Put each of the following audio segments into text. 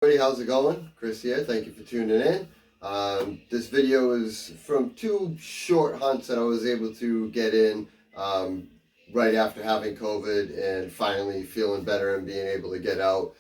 Everybody, how's it going? Chris here. Thank you for tuning in. This video is from two short hunts that I was able to get in right after having COVID and finally feeling better and being able to get out.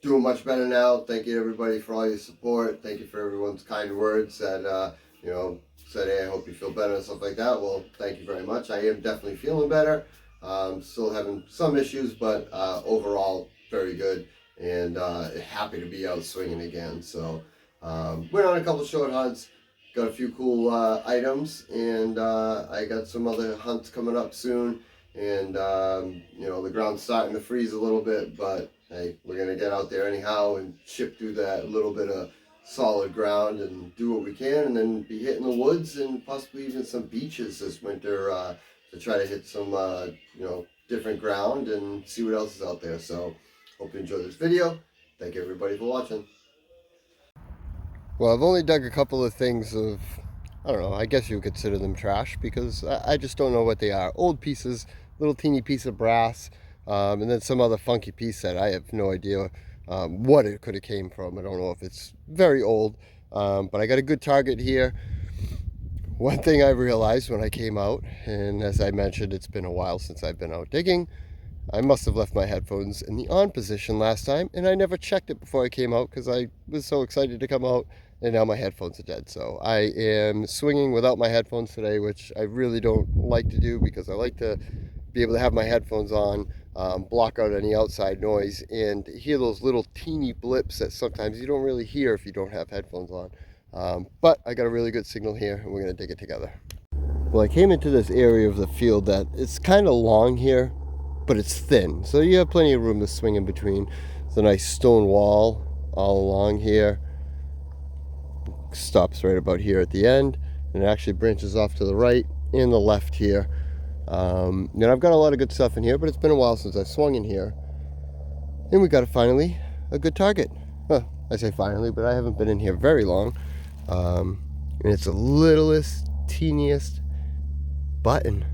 Doing much better now. Thank you everybody for all your support. Thank you for everyone's kind words that said, hey, I hope you feel better and stuff like that. Well, thank you very much. I am definitely feeling better. Still having some issues, but overall very good. And happy to be out swinging again. So went on a couple short hunts, got a few cool items, and I got some other hunts coming up soon. And the ground's starting to freeze a little bit, but hey, we're gonna get out there anyhow and chip through that little bit of solid ground and do what we can, and then be hitting the woods and possibly even some beaches this winter to try to hit some different ground and see what else is out there. So hope you enjoy this video. Thank you everybody for watching. Well, I've only dug a couple of things of, I don't know, I guess you would consider them trash because I just don't know what they are. Old pieces, little teeny piece of brass, and then some other funky piece that I have no idea what it could have came from. I don't know if it's very old, but I got a good target here. One thing I realized when I came out, and as I mentioned, it's been a while since I've been out digging, I must have left my headphones in the on position last time, and I never checked it before I came out because I was so excited to come out, and now my headphones are dead. So I am swinging without my headphones today, which I really don't like to do because I like to be able to have my headphones on, block out any outside noise, and hear those little teeny blips that sometimes you don't really hear if you don't have headphones on. But I got a really good signal here, and we're going to dig it together. Well, I came into this area of the field that it's kind of long here, but it's thin, so you have plenty of room to swing in between. It's a nice stone wall all along here. Stops right about here at the end, and it actually branches off to the right and the left here. And I've got a lot of good stuff in here, but it's been a while since I swung in here. And we got finally a good target. Well, I say finally, but I haven't been in here very long. And it's the littlest, teeniest button.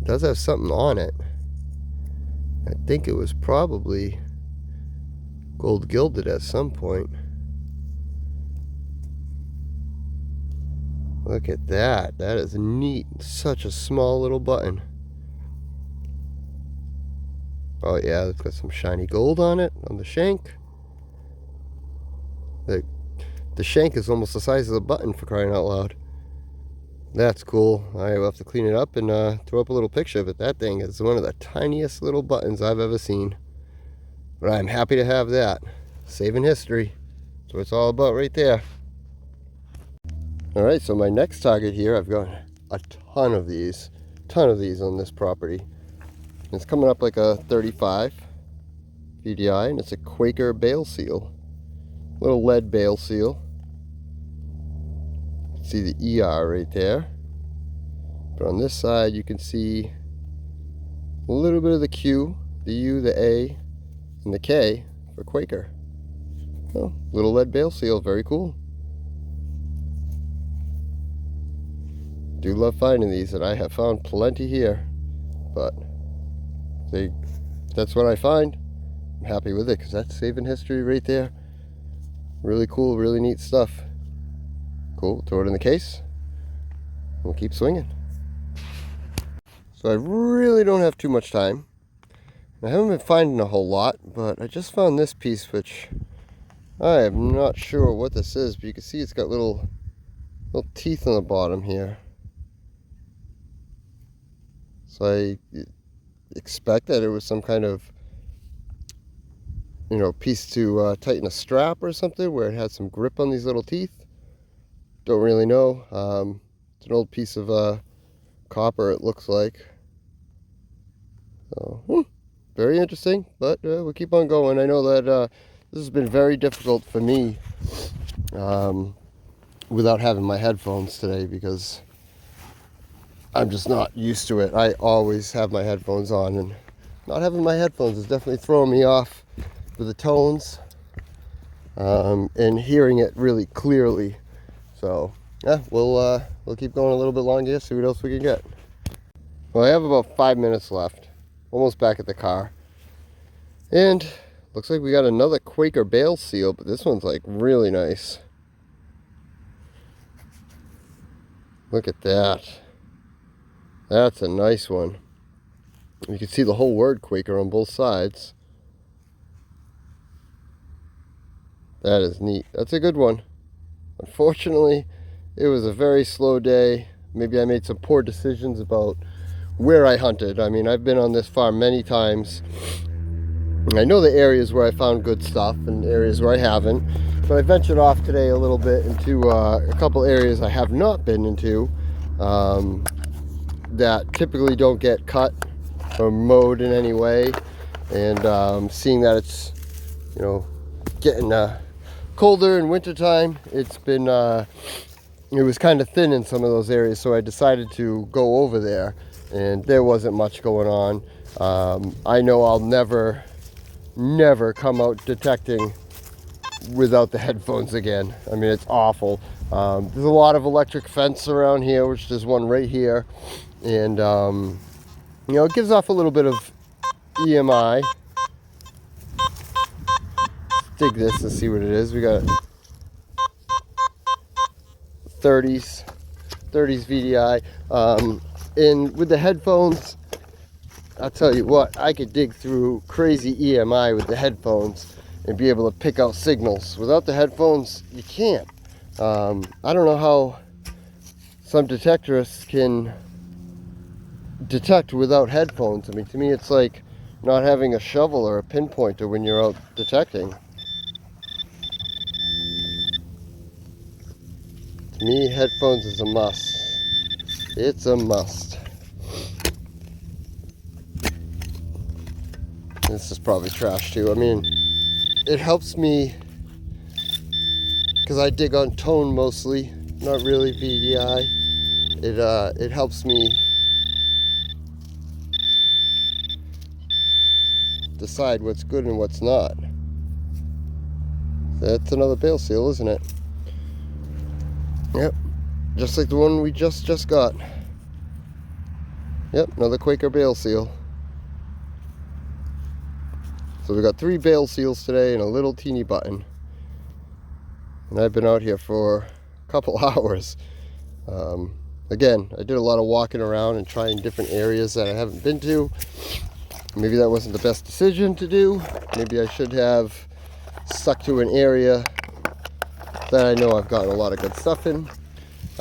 It does have something on it. I think it was probably gold gilded at some point. Look at that. That is neat. Such a small little button. Oh yeah, it's got some shiny gold on it, on the shank. The shank is almost the size of the button, for crying out loud. That's cool. I will have to clean it up and throw up a little picture of it. That thing is one of the tiniest little buttons I've ever seen. But I'm happy to have that. Saving history. That's what it's all about right there. Alright, so my next target here, I've got a ton of these on this property. It's coming up like a 35 VDI, and it's a Quaker bale seal. Little lead bale seal. See the ER right there, but on this side you can see a little bit of the Q, the U, the A, and the K for Quaker. Oh, little lead bale seal, very cool. Do love finding these, and I have found plenty here, but that's what I find. I'm happy with it because that's saving history right there. Really cool, really neat stuff. Cool, throw it in the case. We'll keep swinging. So I really don't have too much time. I haven't been finding a whole lot, but I just found this piece, which I am not sure what this is, but you can see it's got little teeth on the bottom here. So I expect that it was some kind of piece to tighten a strap or something, where it had some grip on these little teeth. Don't really know. It's an old piece of copper, it looks like. So, very interesting, but we'll keep on going. I know that this has been very difficult for me without having my headphones today, because I'm just not used to it. I always have my headphones on, and not having my headphones is definitely throwing me off with the tones and hearing it really clearly. So yeah, we'll keep going a little bit longer, see what else we can get. Well, I have about 5 minutes left, almost back at the car, and Looks like we got another Quaker bale seal, but this one's like really nice. Look at that. That's a nice one. You can see the whole word Quaker on both sides. That is neat. That's a good one. Unfortunately, it was a very slow day. Maybe I made some poor decisions about where I hunted. I mean, I've been on this farm many times. I know the areas where I found good stuff and areas where I haven't. But I ventured off today a little bit into a couple areas I have not been into that typically don't get cut or mowed in any way. And seeing that it's, you know, getting colder in wintertime, it's been it was kind of thin in some of those areas, so I decided to go over there, and there wasn't much going on. I know I'll never come out detecting without the headphones again. I mean, it's awful. There's a lot of electric fence around here, which there's one right here, and you know, it gives off a little bit of EMI. Dig this and see what it is. We got 30s VDI, and with the headphones, I'll tell you what, I could dig through crazy EMI with the headphones and be able to pick out signals. Without the headphones, you can't. I don't know how some detectorists can detect without headphones. I mean, to me, it's like not having a shovel or a pinpointer when you're out detecting. To me, headphones is a must. It's a must. This is probably trash too. I mean, it helps me because I dig on tone mostly, not really VDI. It helps me decide what's good and what's not. That's another bale seal, isn't it? Yep, just like the one we just got. Yep, another Quaker bale seal. So we got 3 bale seals today and a little teeny button. And I've been out here for a couple hours. Again, I did a lot of walking around and trying different areas that I haven't been to. Maybe that wasn't the best decision to do. Maybe I should have stuck to an area that I know I've gotten a lot of good stuff in.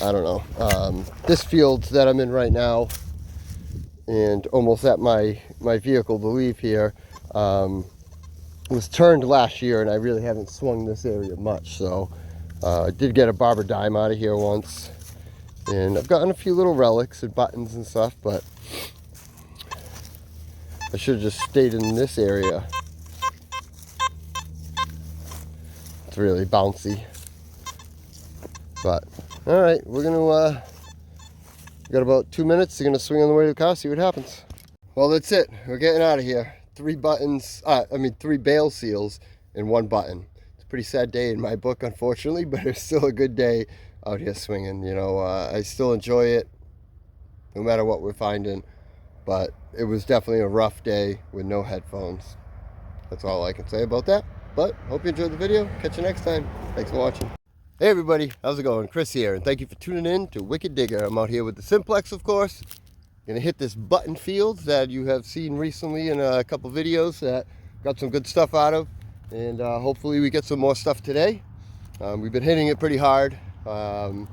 I don't know. This field that I'm in right now, and almost at my vehicle to leave here, was turned last year, and I really haven't swung this area much. So I did get a barber dime out of here once, and I've gotten a few little relics and buttons and stuff, but I should have just stayed in this area. It's really bouncy. But all right, we're gonna we got about 2 minutes. We're gonna swing on the way to the car, see what happens. Well, that's it. We're getting out of here. 3 buttons, 3 bale seals and 1 button. It's a pretty sad day in my book, unfortunately, but it's still a good day out here swinging. You know, I still enjoy it no matter what we're finding, but it was definitely a rough day with no headphones. That's all I can say about that. But hope you enjoyed the video. Catch you next time. Thanks for watching. Hey everybody, how's it going? Chris here, and thank you for tuning in to Wicked Digger. I'm out here with the Simplex, of course. Gonna hit this button field that you have seen recently in a couple videos that got some good stuff out of, and hopefully we get some more stuff today. We've been hitting it pretty hard. My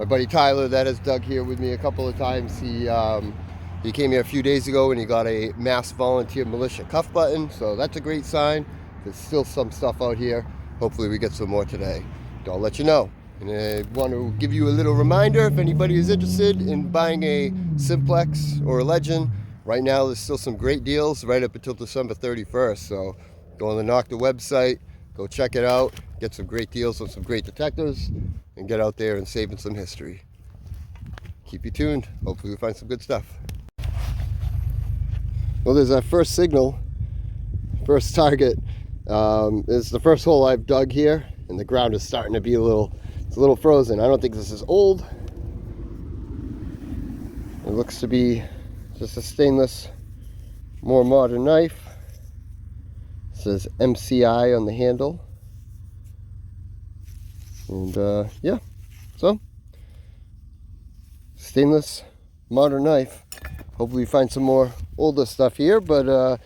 buddy Tyler that has dug here with me a couple of times, he came here a few days ago and he got a mass volunteer militia cuff button, so that's a great sign. There's still some stuff out here. Hopefully we get some more today. I'll let you know. And I want to give you a little reminder, if anybody is interested in buying a Simplex or a Legend, right now there's still some great deals right up until December 31st. So go on the Nokta website, go check it out, get some great deals on some great detectors, and get out there and saving some history. Keep you tuned. Hopefully we find some good stuff. Well, there's that first signal, first target. It's the first hole I've dug here, and the ground is starting to be a little frozen. I don't think this is old. It looks to be just a stainless, more modern knife. says MCI on the handle. And yeah, so stainless modern knife. Hopefully you find some more older stuff here, but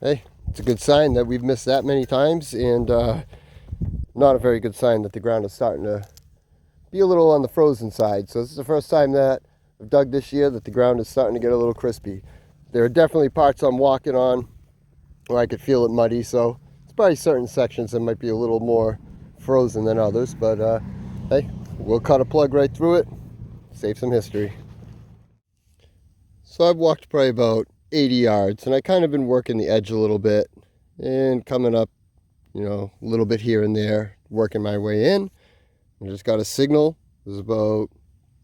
hey, it's a good sign that we've missed that many times, and not a very good sign that the ground is starting to be a little on the frozen side. So this is the first time that I've dug this year that the ground is starting to get a little crispy. There are definitely parts I'm walking on where I could feel it muddy, so it's probably certain sections that might be a little more frozen than others, but hey, we'll cut a plug right through it, save some history. So I've walked probably about 80 yards, and I kind of been working the edge a little bit and coming up, you know, a little bit here and there, working my way in. I just got a signal. It was about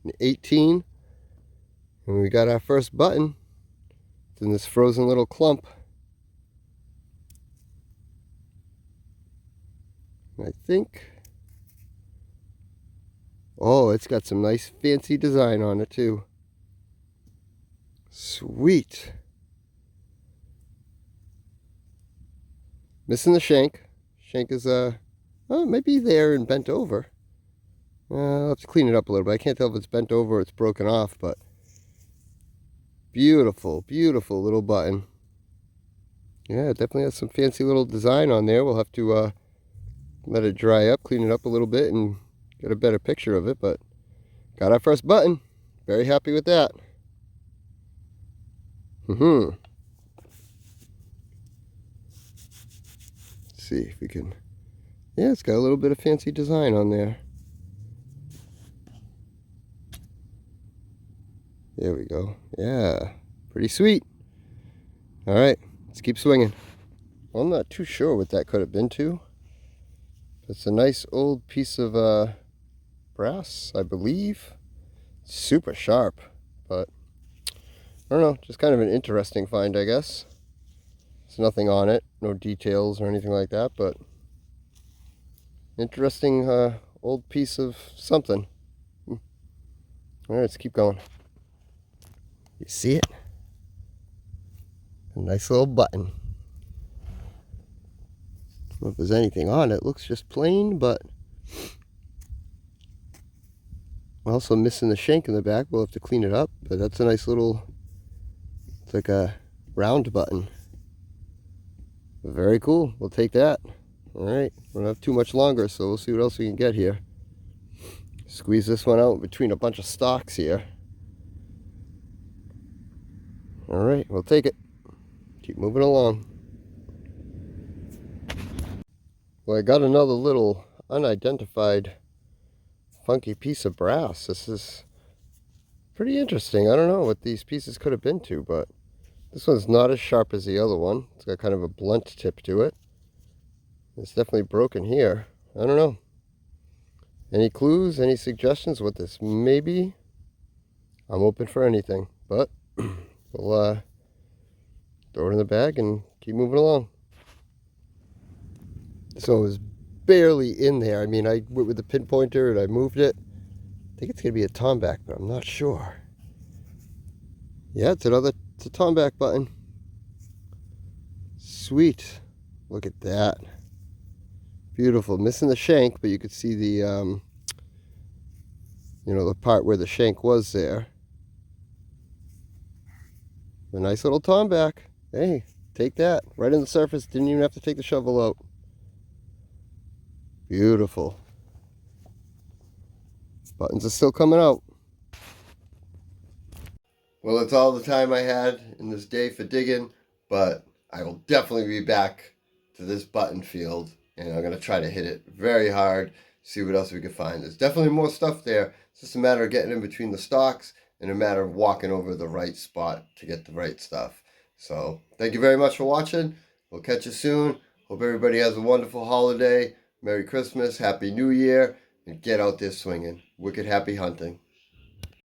an 18, and we got our first button. It's in this frozen little clump. I think, oh, it's got some nice fancy design on it too. Sweet. Missing the shank. Shank is oh, it might be there and bent over. I'll have to clean it up a little bit. I can't tell if it's bent over or it's broken off, but beautiful, beautiful little button. Yeah, it definitely has some fancy little design on there. We'll have to let it dry up, clean it up a little bit, and get a better picture of it, but got our first button. Very happy with that. Let's see if we can, yeah, it's got a little bit of fancy design on there. There we go. Yeah, pretty sweet. All right, let's keep swinging. Well, I'm not too sure what that could have been to. It's a nice old piece of brass, I believe. Super sharp, but I don't know, just kind of an interesting find, I guess. There's nothing on it, no details or anything like that, but interesting old piece of something. All right, let's keep going. You see it? A nice little button. I don't know if there's anything on it. It looks just plain, but we're also missing the shank in the back. We'll have to clean it up, but that's a nice little, it's like a round button. Very cool. We'll take that. All right, we don't have too much longer, so we'll see what else we can get here. Squeeze this one out between a bunch of stalks here. All right, we'll take it. Keep moving along. Well, I got another little unidentified funky piece of brass. This is pretty interesting. I don't know what these pieces could have been to, but this one's not as sharp as the other one. It's got kind of a blunt tip to it. It's definitely broken here. I don't know. Any clues, any suggestions what this may be? I'm open for anything, but we'll throw it in the bag and keep moving along. So it was barely in there. I mean, I went with the pinpointer and I moved it. I think it's going to be a tomback, but I'm not sure. Yeah, it's a tomback button. Sweet. Look at that. Beautiful. Missing the shank, but you could see the, you know, the part where the shank was there. A nice little tomback. Hey, take that. Right in the surface. Didn't even have to take the shovel out. Beautiful. Buttons are still coming out. Well, it's all the time I had in this day for digging, but I will definitely be back to this button field, and I'm going to try to hit it very hard, see what else we can find. There's definitely more stuff there. It's just a matter of getting in between the stalks and a matter of walking over the right spot to get the right stuff. So thank you very much for watching. We'll catch you soon. Hope everybody has a wonderful holiday. Merry Christmas, Happy New Year, and get out there swinging. Wicked happy hunting.